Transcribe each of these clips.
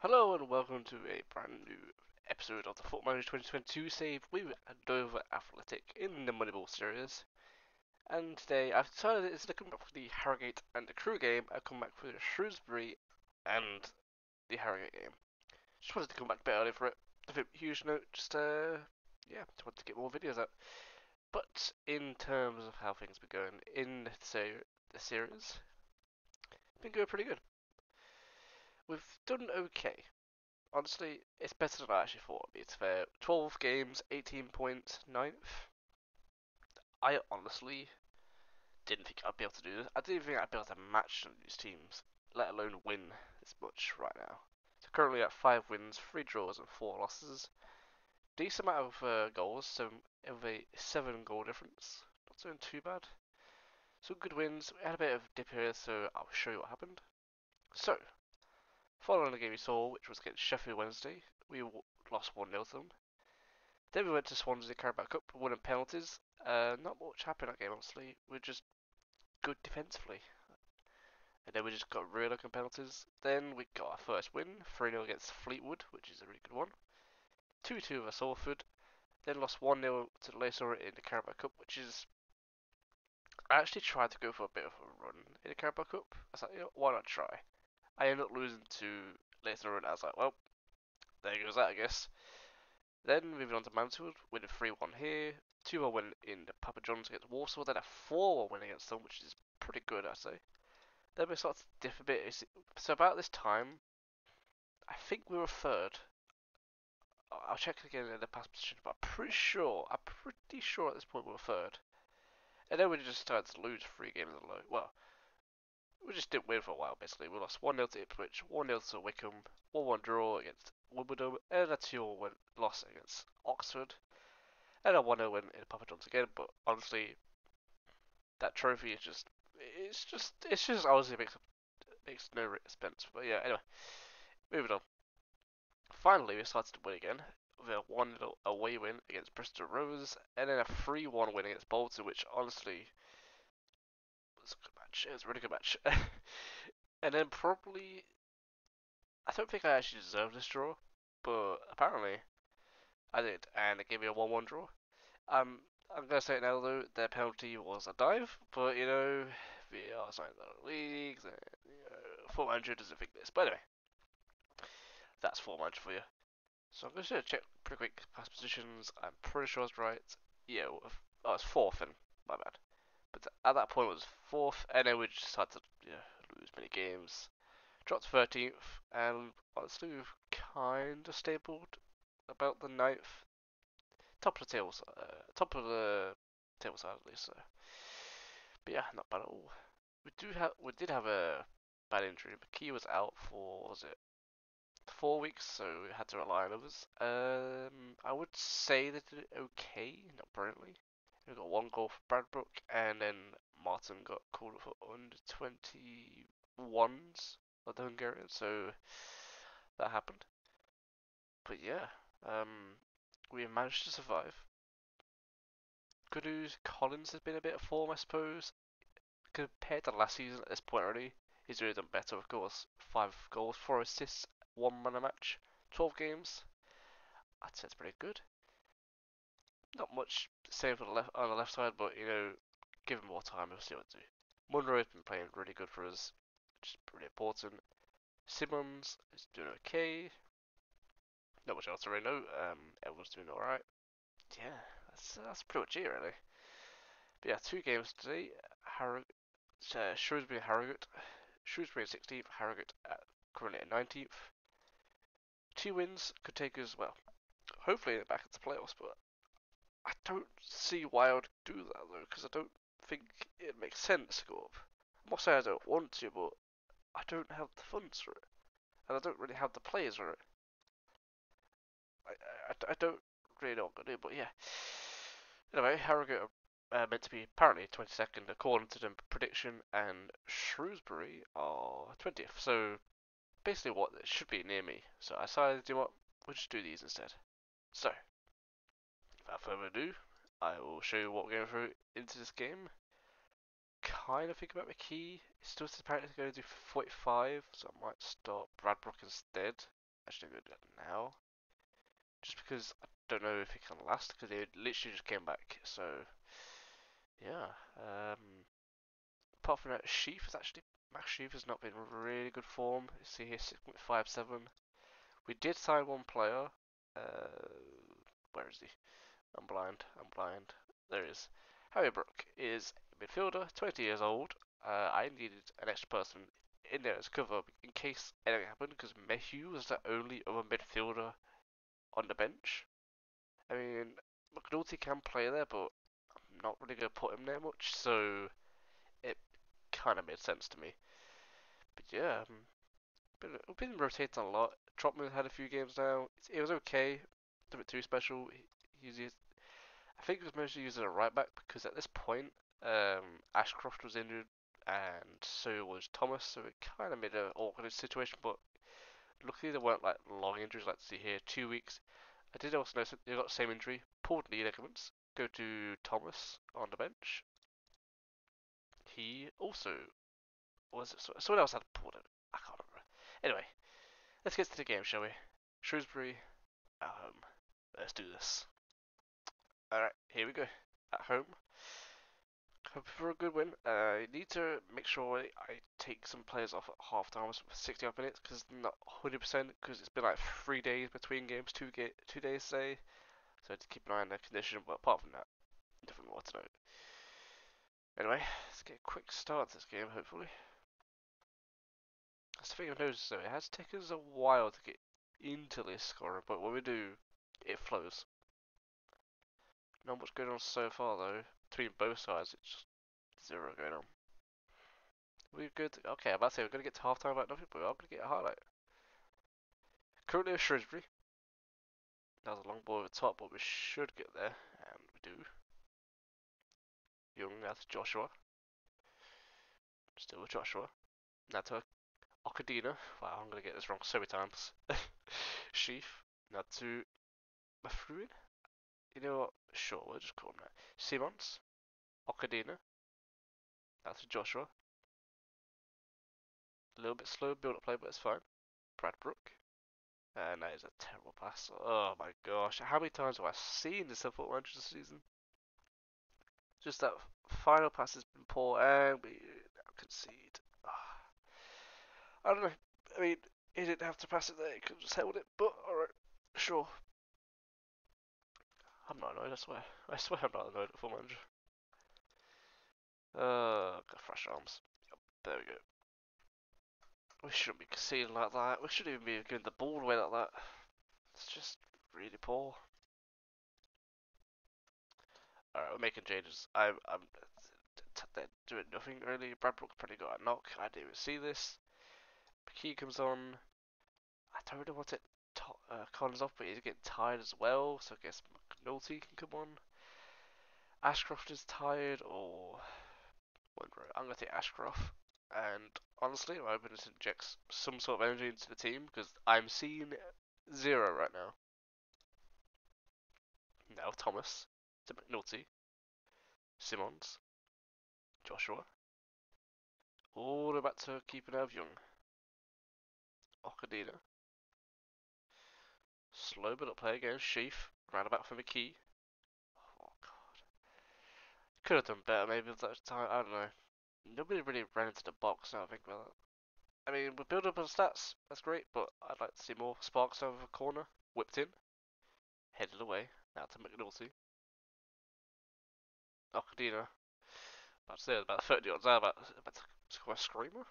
Hello and welcome to a brand new episode of the Football Manager 2022 save with Dover Athletic in the Moneyball series. And today I've decided instead of coming back for the Harrogate and the Crew game, I've come back for the Shrewsbury and the Harrogate game. Just wanted to come back a bit early for it. Nothing huge note, just wanted to get more videos out. But in terms of how things have been going in the series, been going pretty good. We've done okay. Honestly, it's better than I actually thought it'd be. It's fair. 12 games, 18 points, ninth. I honestly didn't think I'd be able to do this. I didn't think I'd be able to match some of these teams, let alone win this much right now. So currently at 5 wins, 3 draws, and 4 losses. Decent amount of goals, so of a 7 goal difference. Not doing too bad. Some good wins. We had a bit of dip here, so I'll show you what happened. So, following the game we saw, which was against Sheffield Wednesday, we lost 1-0 to them. Then we went to Swansea Carabao Cup, winning penalties. Not much happened that game, honestly. We were just good defensively. And then we just got really lucky on penalties. Then we got our first win, 3-0 against Fleetwood, which is a really good one. 2-2 over Salford. Then lost 1-0 to Leicester in the Carabao Cup, which is... I actually tried to go for a bit of a run in the Carabao Cup. I was like, why not try? I ended up losing to Leicester and I was like, well, there goes that, I guess. Then moving on to Mansfield, winning 3-1 here, 2-1 win in the Papa John's against Warsaw, then a 4-1 win against them, which is pretty good, I'd say. Then we started to diff a bit. So about this time, I think we were third. I'll check again in the past position, but I'm pretty sure at this point we were third. And then we just started to lose 3 games in a row. Well, we just didn't win for a while, basically. We lost 1-0 to Ipswich, 1-0 to Wickham, 1-1 draw against Wimbledon, and a 2-1 loss against Oxford. And I want to win in Papa John's again, but honestly, that trophy is just honestly makes no sense. But yeah, anyway, moving on. Finally, we started to win again with a 1-0 away win against Bristol Rovers, and then a 3-1 win against Bolton, which honestly was a good match. It was a really good match. And then probably, I don't think I actually deserved this draw, but apparently I did, and it gave me a 1-1 draw. Um, I'm gonna say it now though, their penalty was a dive, but VAR signed the leagues, and Football Manager doesn't think this. But anyway, that's Football Manager for you. So I'm gonna check pretty quick past positions. I'm pretty sure I was right. Yeah, I was fourth, and my bad. But at that point, it was fourth, and then we just had to lose many games. Dropped 13th, and honestly, we've kind of stabled about the ninth, top of the table side at least. So. But yeah, not bad at all. We did have a bad injury. McKee was out for was it 4 weeks, so we had to rely on others. I would say they did okay, not brilliantly. We got 1 goal for Bradbrook, and then Martin got called up for under 21s of the Hungarian, so that happened. But yeah, we managed to survive. Good news, Collins has been a bit of form, I suppose. Compared to last season at this point already, he's really done better, of course. 5 goals, 4 assists, 1 man a match, 12 games. I'd say it's pretty good. Not much same for the left on the left side, but give him more time, we'll see what to do. Munro's been playing really good for us, which is pretty important. Simmons is doing okay. Not much else to really know. Everyone's doing alright. Yeah, that's pretty much it really. But yeah, 2 games today. Shrewsbury and Harrogate. Shrewsbury at 16th, Harrogate currently at 19th. 2 wins could take us, well, hopefully back into playoffs, but I don't see why I would do that though, because I don't think it makes sense to go up. I'm not saying I don't want to, but I don't have the funds for it, and I don't really have the players for it. I don't really know what I'm going to do, but yeah. Anyway, Harrogate are meant to be apparently 22nd according to the prediction, and Shrewsbury are 20th, so basically what it should be near me. So I decided, you know what, we'll just do these instead. So, without further ado, I will show you what we're going through into this game. Kind of think about McKee. It's still apparently going to do 45, so I might start Bradbrook instead. actually good now. Just because I don't know if it can last, because they literally just came back. So, yeah. Apart from that, Sheaf is actually, Max Sheaf has not been really good form. You see here, 6.57. We did sign one player. Where is he? I'm blind. I'm blind. There he is. Harry Brook is a midfielder, 20 years old. I needed an extra person in there as cover in case anything happened because Mayhew was the only other midfielder on the bench. I mean, McNulty can play there, but I'm not really going to put him there much, so it kind of made sense to me. But yeah, we've been rotating a lot. Trotman had a few games now. It was okay. A bit too special. I think he was mostly used as a right back because at this point, Ashcroft was injured and so was Thomas, so it kind of made an awkward situation. But luckily, there weren't like long injuries like to see here. 2 weeks. I did also notice they got the same injury, pulled knee ligaments. Go to Thomas on the bench. He also was it someone else had pulled it. I can't remember. Anyway, let's get to the game, shall we? Shrewsbury at home. Let's do this. Alright, here we go. At home. Hope for a good win. I need to make sure I take some players off at half time for 60 odd minutes because not 100% because it's been like 3 days between games, 2 days say. So I have to keep an eye on their condition, but apart from that, nothing more to note. Anyway, let's get a quick start to this game, hopefully. That's the thing I've noticed though, it has taken us a while to get into this scoring, but when we do, it flows. Not much going on so far though, between both sides, it's just zero going on. We're good. Okay, I'm about to say we're going to get to half time about nothing, but we are going to get a highlight. Currently a Shrewsbury. That was a long ball over the top, but we should get there, and we do. Young, that's Joshua. Still with Joshua. Now to Okadina. Wow, I'm going to get this wrong so many times. Sheaf. Now to Mafruin. You know what? Sure, we'll just call him that. Simons. Okadina. Now to Joshua. A little bit slow build-up play, but it's fine. Brad Brook. And that is a terrible pass. Oh my gosh. How many times have I seen this in Football Manager this season? Just that final pass has been poor and we now concede. I don't know. I mean, he didn't have to pass it there. He could have just held it. But, alright. Sure. I'm not annoyed, I swear. I swear I'm not annoyed at Football Manager. Got fresh arms. Yep, there we go. We shouldn't be conceding like that. We shouldn't even be giving the ball away like that. It's just really poor. Alright, we're making changes. They're doing nothing really. Bradbrook probably got a knock. I didn't even see this. McKee comes on. I don't really want it Collins off, but he's getting tired as well, so I guess McNulty can come on. Ashcroft is tired, or I'm gonna take Ashcroft. And honestly, I'm hoping this injects some sort of energy into the team because I'm seeing zero right now. Now Thomas to McNulty, Simons, Joshua, all the way back to keeping out of Young. Okadina. Slow build up play against Sheaf. Roundabout for McKee. Oh god. Could have done better maybe at that time. I don't know. Nobody really ran into the box now I think about that. I mean, we build up on stats. That's great, but I'd like to see more sparks over the corner. Whipped in. Headed away. Now to McNulty. Okadina. About to say about 30 odds out. About to score a screamer.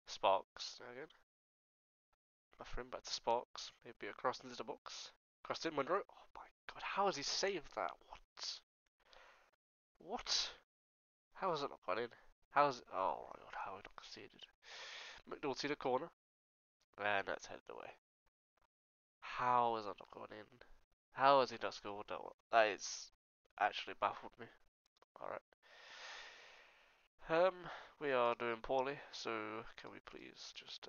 Sparks again. My friend back to Sparks. Maybe across into the box. Crossed in Monroe. Oh my god, how has he saved that? What? What? How has it not gone in? How has it? Oh my god, how has it not conceded? McNulty the corner. And that's headed away. How has that not gone in? How has he not scored that one? That is actually baffled me. Alright. We are doing poorly, so can we please just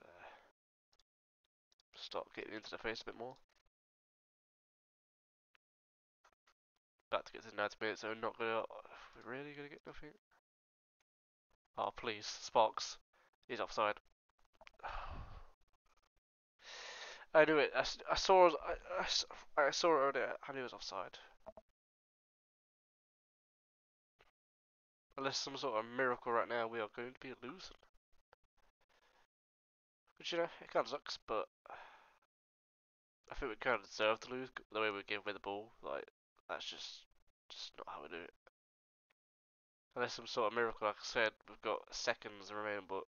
start getting into the face a bit more? About to get to 90 minutes, so not gonna. We're really gonna get nothing? Oh, please. Sparks. He's offside. I knew it. I saw it. I saw it earlier. I knew it was offside. Unless some sort of miracle right now, we are going to be losing. Which, you know, it kind of sucks, but I think we kind of deserve to lose the way we gave away the ball. Like, that's just not how we do it. Unless some sort of miracle, like I said, we've got seconds remaining, but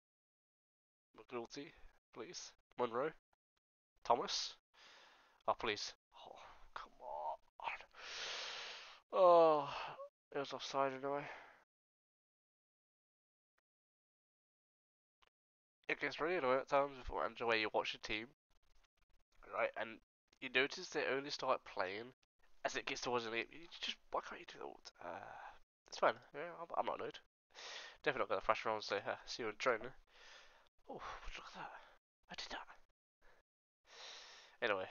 McNulty, please. Monroe. Thomas. Oh, please. Oh, come on. Oh, it was offside anyway. It gets really annoying at times before and the way you watch the team, right? And you notice they only start playing as it gets towards the end. You just why can't you do that? It's fine. Yeah, I'm not annoyed. Definitely not gonna flash around and say, "See you in training." Oh, look at that! I did that. Anyway,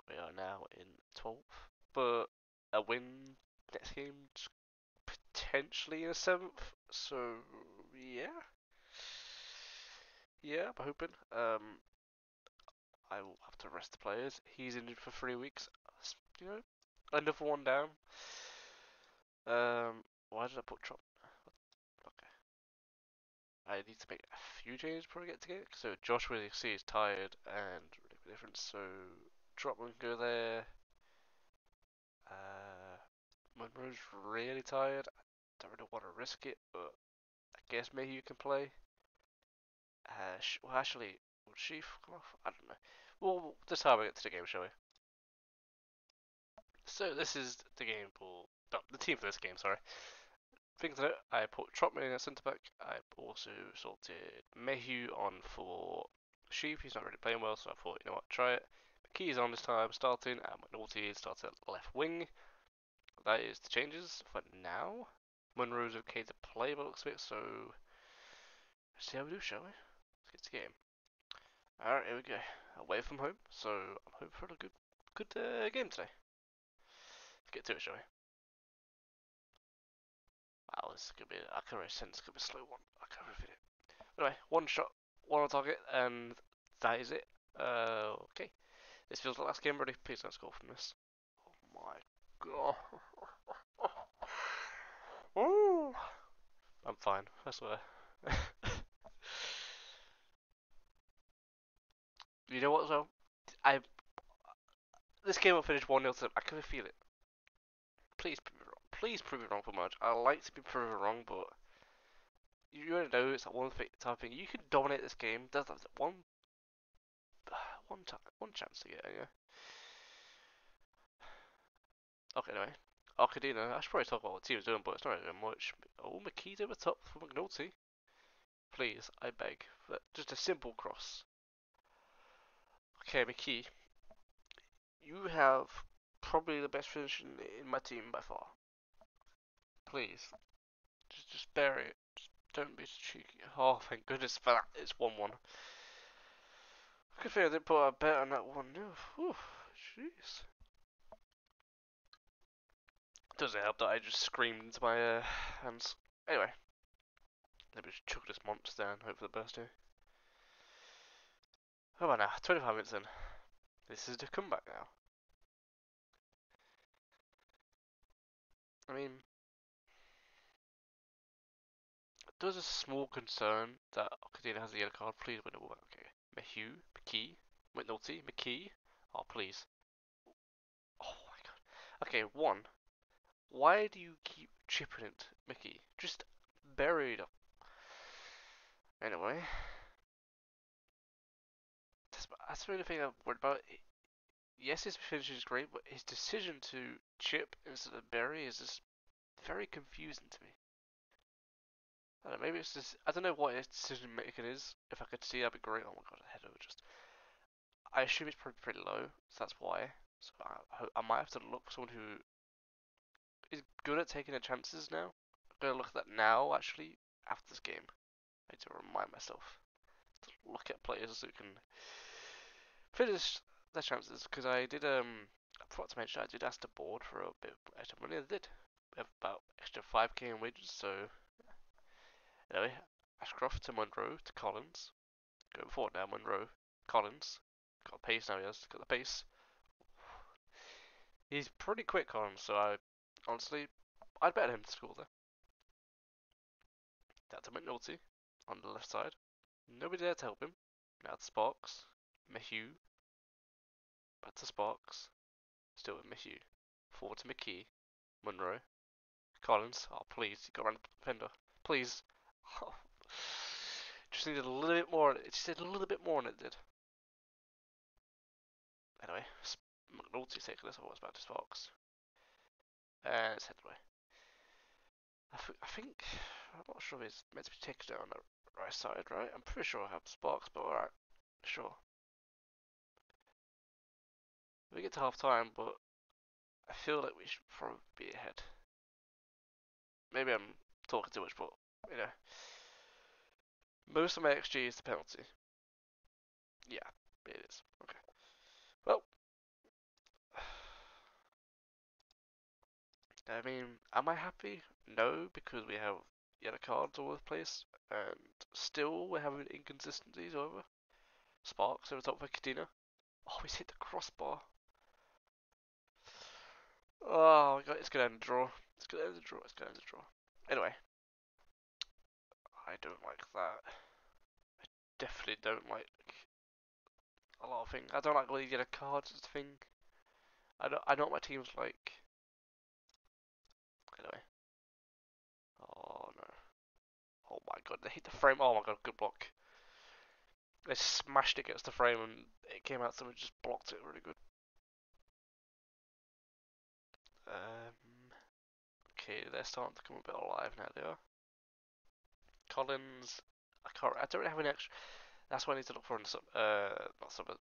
we are now in 12th, but a win next game potentially in a 7th. So yeah, yeah, I'm hoping. I will have to rest the players. He's injured for 3 weeks. You know, another one down. Why did I put Trump? Okay. I need to make a few changes before I get to it. So Josh really see is tired and really different. So Trotman can go there. Monroe's really tired. I don't really want to risk it, but I guess maybe you can play. Well, actually, would Sheaf come off? I don't know. Well, this is how we get to the game, shall we? So this is the game for the team for this game. Sorry. Things to note, I put Trotman in at centre back. I also sorted Mayhew on for Sheep. He's not really playing well, so I thought, you know what, try it. McKee's on this time starting, and McNulty starts at left wing. That is the changes for now. Monroe's okay to play by the looks of it, so let's see how we do, shall we? Let's get to the game. Alright, here we go. Away from home, so I'm hoping for a good game today. Let's get to it, shall we? Wow, this could be. I can already sense it could be a slow one. I can already feel it. Anyway, one shot, one on target, and that is it. Okay. This feels like last game already. Please don't score from this. Oh my god. Ooh. I'm fine, I swear. You know what, though? I This game will finish 1-0 to them. I can feel it. Please prove me wrong. Please prove me wrong for much. I like to be proven wrong, but you already know it's that one type of thing. You can dominate this game. There's that one chance to get it, yeah. Okay, anyway. Arcadina, I should probably talk about what the team's doing, but it's not really doing much. Oh, McKee's over top for McNulty. Please, I beg. Just a simple cross. Okay, McKee. You have probably the best finish in my team by far. Please. Just bury it. Just don't be cheeky. Oh, thank goodness for that. It's 1-1. Good thing I didn't put a bet on that one. Whew, jeez. Doesn't help that I just screamed into my hands. Anyway, let me just chuck this monster down. Hope for the best here. How about now? 25 minutes in. This is the comeback now. I mean, there's a small concern that Ocadina has the yellow card. Please win it. Okay. Mayhew, McKee, McNulty, McKee. Oh, please. Oh my god. Okay, one. Why do you keep chipping it, Mickey? Just bury it up. Anyway, that's the only thing I'm worried about. Yes, his finish is great, but his decision to chip instead of bury is just very confusing to me. I don't know, maybe it's just, I don't know what his decision making is. If I could see, that'd be great. Oh my god, head over just. I assume it's probably pretty low, so that's why. So I might have to look for someone who is good at taking their chances now. I'm gonna look at that now, actually, after this game. I need to remind myself to look at players who can finish their chances, because I forgot to mention I did ask the board for a bit of extra money. I did. We have about extra 5k in wages, so anyway, Ashcroft to Monroe to Collins. Going forward now, Monroe, Collins, got pace now. He has got the pace. He's pretty quick on, so I honestly I'd bet him to score there. That's a McNulty on the left side. Nobody there to help him. Now to Sparks. Mayhew. Back to Sparks. Still with Mayhew. Forward to McKee. Munro. Collins. Oh, please. Got around the defender. Please. Oh. Just needed a little bit more. It just did a little bit more than it did. Anyway, McNulty's taking this. I was back to Sparks. And it's headed away. I think. I'm not sure if it's meant to be taken down the right side, right? I'm pretty sure I have Sparks, but alright. Sure. We get to half time, but I feel like we should probably be ahead. Maybe I'm talking too much, but you know, most of my XG is the penalty. Yeah, it is. Okay. Well, I mean, am I happy? No, because we have yellow cards all over the place, and still we're having inconsistencies over. Sparks over top for Kadena. Oh, he's hit the crossbar. Oh my god, it's gonna end the draw. It's gonna end the draw. It's gonna end the draw. Anyway, I don't like that. I definitely don't like a lot of things. I don't like all these yellow cards as a thing. I know what my team's like. Anyway. Oh no. Oh my god, they hit the frame. Oh my god, good block. They smashed it against the frame and it came out, someone just blocked it really good. Okay, they're starting to come a bit alive now, they are. Collins, I don't have an extra, that's why I need to look for in not summer,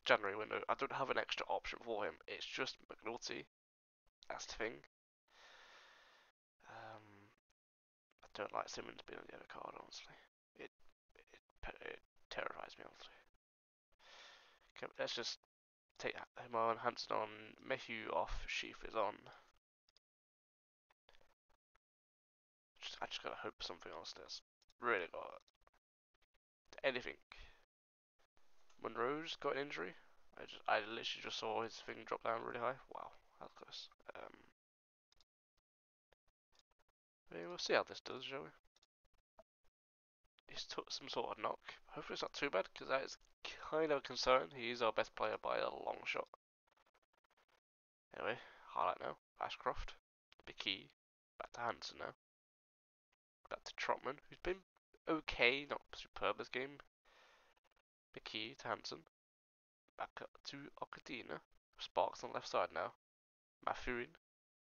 January window. I don't have an extra option for him. It's just McNulty. That's the thing. I don't like Simmons being on the other card, honestly. It terrifies me, honestly. Okay, let's just take him on, Hansen on, Mayhew off, Sheaf is on. I just gotta hope something else does. Really got anything. Monroe's got an injury. I literally just saw his thing drop down really high. Wow, that's close. We'll see how this does, shall we? He's took some sort of knock. Hopefully it's not too bad, because that is kind of a concern. He is our best player by a long shot. Anyway, highlight now. Ashcroft. McKee. Back to Hansen now. Back to Trotman, who's been okay, not superb this game. McKee to Hansen. Back to Okadina. Sparks on the left side now. Mathurin.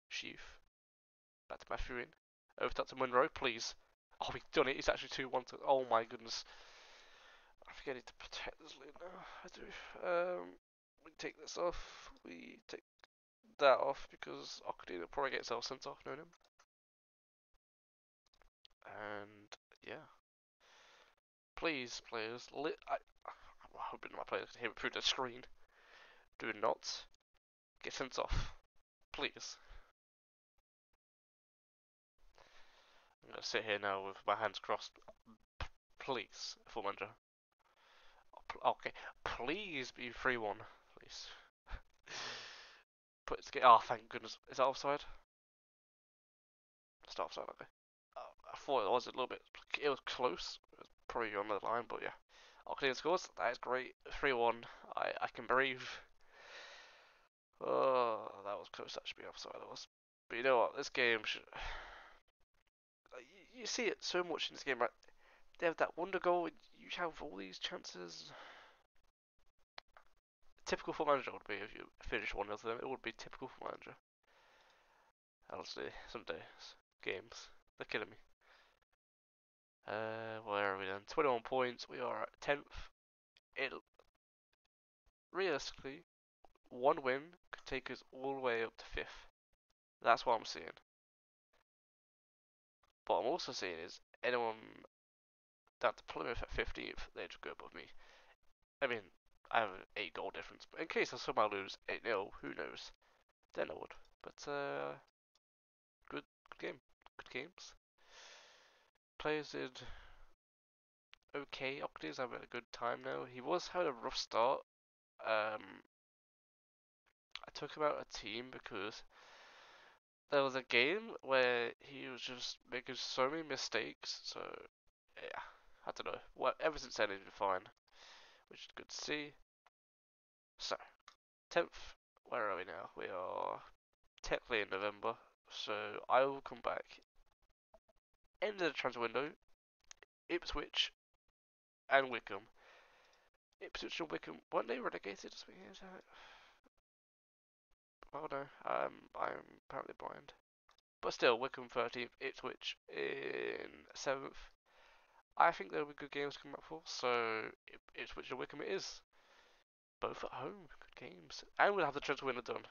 Sheaf. Back to Mathurin. Over to Monroe, please. Oh, we've done it. It's actually 2-1 to. Oh my goodness. I think I need to protect this lead now. I do. We take this off. We take that off because Okadina will probably get himself sent off, knowing him. And yeah. Please, players. I'm hoping my players can hear it through the screen. Do not get sent off. Please. I'm going to sit here now with my hands crossed. Please, full manager. Okay, please be 3-1, please. Oh, thank goodness. Is that offside? It's not offside, okay. I thought it was a little bit. It was close. It was probably on the line, but yeah. Octane scores. That is great. 3-1. I can breathe. Oh, that was close. That should be offside. That was. But you know what? This game should. You see it so much in this game, right? They have that wonder goal. You have all these chances. Typical foot manager would be if you finish 1-0 to them. It would be typical foot manager. Honestly, some days, games, they're killing me. Where are we then? 21 points. We are at 10th. It'll realistically, one win could take us all the way up to 5th. That's what I'm seeing. What I'm also seeing is anyone down to Plymouth at 15th, they just go above me. I mean, I have an 8 goal difference, but in case I somehow lose 8-0, who knows? Then I would. But good game, good games. Players did okay. Octaves having a good time now. He was having a rough start. I took him out of a team because there was a game where he was just making so many mistakes. So yeah, I don't know. Well, ever since then he's been fine, which is good to see. So 10th, where are we now? We are technically in November, so I will come back end of the transfer window. Ipswich and Wickham. Ipswich and Wickham weren't they relegated? Oh no, I'm apparently blind. But still, Wickham 13th, Ipswich in 7th. I think there'll be good games coming up for, so Ipswich and Wickham it is. Both at home, good games. And we'll have the transfer window done.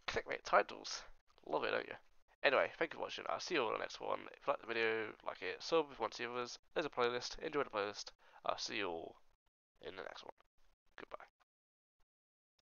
Clickbait titles. Love it, don't you? Anyway, thank you for watching. I'll see you all in the next one. If you like the video, like it, sub if you want to see others. There's a playlist. Enjoy the playlist. I'll see you all in the next one.